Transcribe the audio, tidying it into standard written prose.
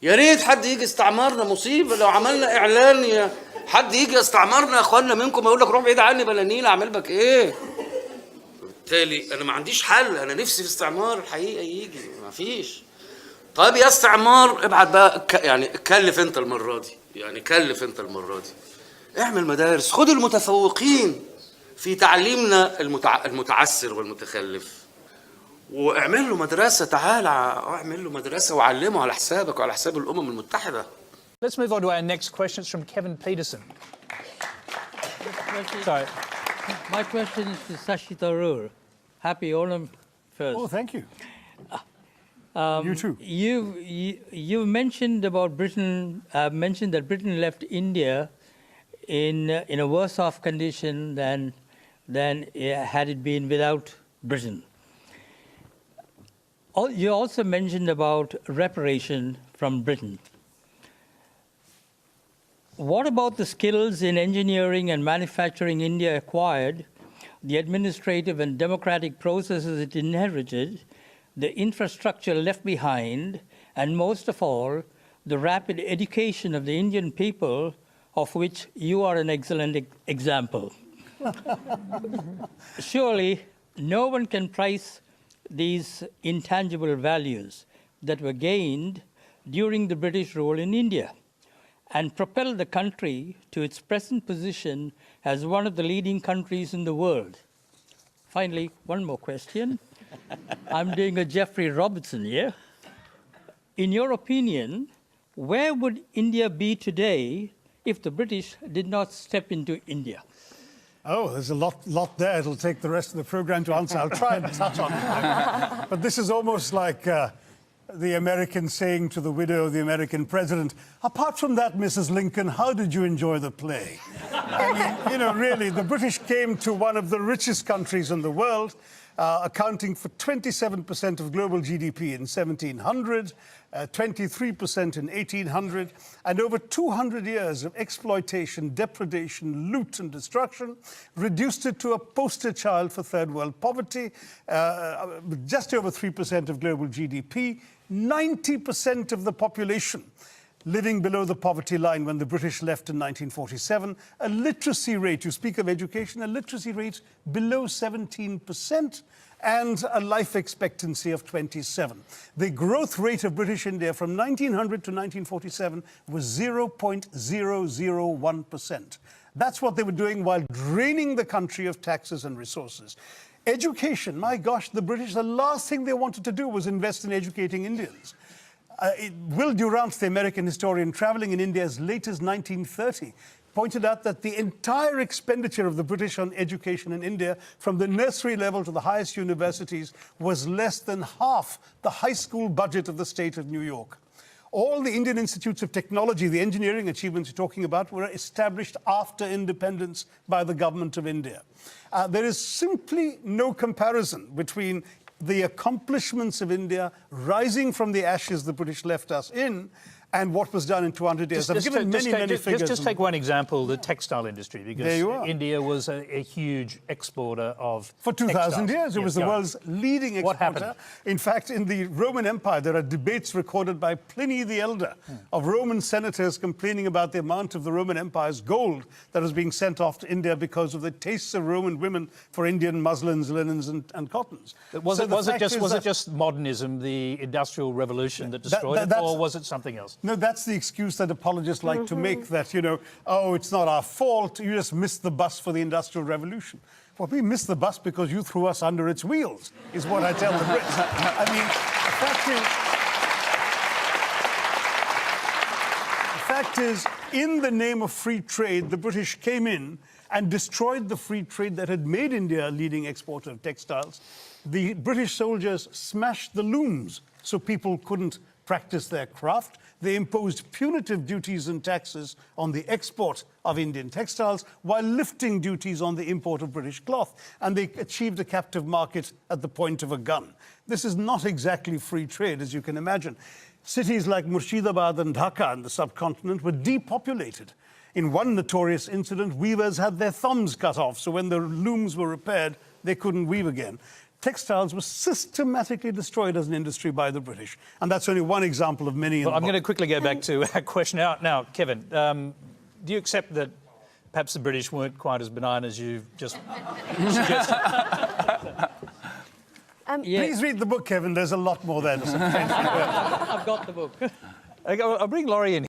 يا ريت حد يجي استعمارنا، مصيبه لو عملنا اعلان حد يجي استعمارنا يا اخوانا منكم يقول لك روح بعيد عني بلا نيل، اعمل بك ايه؟ بالتالي انا ما عنديش حل، انا نفسي في استعمار الحقيقه يجي، ما فيش. طيب يا استعمار ابعت بقى يعني كلف انت المره دي، يعني كلف انت المره دي، اعمل مدارس، خد المتفوقين في تعليمنا المتعسر والمتخلف واعمل له مدرسه، تعالى اعمل له مدرسه وعلمه على حسابك وعلى حساب الامم المتحده. Let's move on to our next question. It's from Kevin Peterson. Sorry. My question is to Sashi Tharoor. Happy Onam first. Oh, thank you. You too. You mentioned about Britain. Mentioned that Britain left India in a worse off condition than had it been without Britain. You also mentioned about reparation from Britain. What about the skills in engineering and manufacturing India acquired, the administrative and democratic processes it inherited, the infrastructure left behind, and most of all, the rapid education of the Indian people, of which you are an excellent example? Surely, no one can price these intangible values that were gained during the British rule in India and propel the country to its present position as one of the leading countries in the world. Finally, one more question. I'm doing a Jeffrey Robertson here. In your opinion, where would India be today if the British did not step into India? Oh, there's a lot there. It'll take the rest of the program to answer. I'll try and touch on it. But this is almost like the American saying to the widow of the American president, apart from that, Mrs. Lincoln, how did you enjoy the play? I mean, you know, really, the British came to one of the richest countries in the world, accounting for 27% of global GDP in 1700, 23% in 1800, and over 200 years of exploitation, depredation, loot and destruction, reduced it to a poster child for third world poverty, just over 3% of global GDP, 90% of the population living below the poverty line when the British left in 1947, a literacy rate, you speak of education, a literacy rate below 17%, and a life expectancy of 27. The growth rate of British India from 1900 to 1947 was 0.001%. That's what they were doing while draining the country of taxes and resources. Education, my gosh, the British, the last thing they wanted to do was invest in educating Indians. Will Durant, the American historian traveling in India as late as 1930, pointed out that the entire expenditure of the British on education in India, from the nursery level to the highest universities, was less than half the high school budget of the state of New York. All the Indian institutes of technology, the engineering achievements you're talking about, were established after independence by the government of India. There is simply no comparison between the accomplishments of India rising from the ashes the British left us in and what was done in 200 years. I've given many figures. Just take one example, the textile industry, because India was a huge exporter of For 2,000 years, it was the world's leading exporter. What happened? In fact, in the Roman Empire, there are debates recorded by Pliny the Elder of Roman senators complaining about the amount of the Roman Empire's gold that was being sent off to India because of the tastes of Roman women for Indian muslins, linens, and cottons. Was it just modernism, the Industrial Revolution that destroyed it, or was it something else? No, that's the excuse that apologists like to make, that, you know, oh, it's not our fault, you just missed the bus for the Industrial Revolution. Well, we missed the bus because you threw us under its wheels, is what I tell the Brits. I mean, the fact is, in the name of free trade, the British came in and destroyed the free trade that had made India a leading exporter of textiles. The British soldiers smashed the looms so people couldn't practice their craft. They imposed punitive duties and taxes on the export of Indian textiles while lifting duties on the import of British cloth. And they achieved a captive market at the point of a gun. This is not exactly free trade, as you can imagine. Cities like Murshidabad and Dhaka in the subcontinent were depopulated. In one notorious incident, weavers had their thumbs cut off, so when the looms were repaired, they couldn't weave again. textiles were systematically destroyed as an industry by the British. And that's only one example of many in Well, the I'm going to book. quickly go back to our question. Now Kevin, do you accept that perhaps the British weren't quite as benign as you've just suggested? Please read the book, Kevin. There's a lot more there to substantiate. I've got the book. I'll bring Laurie in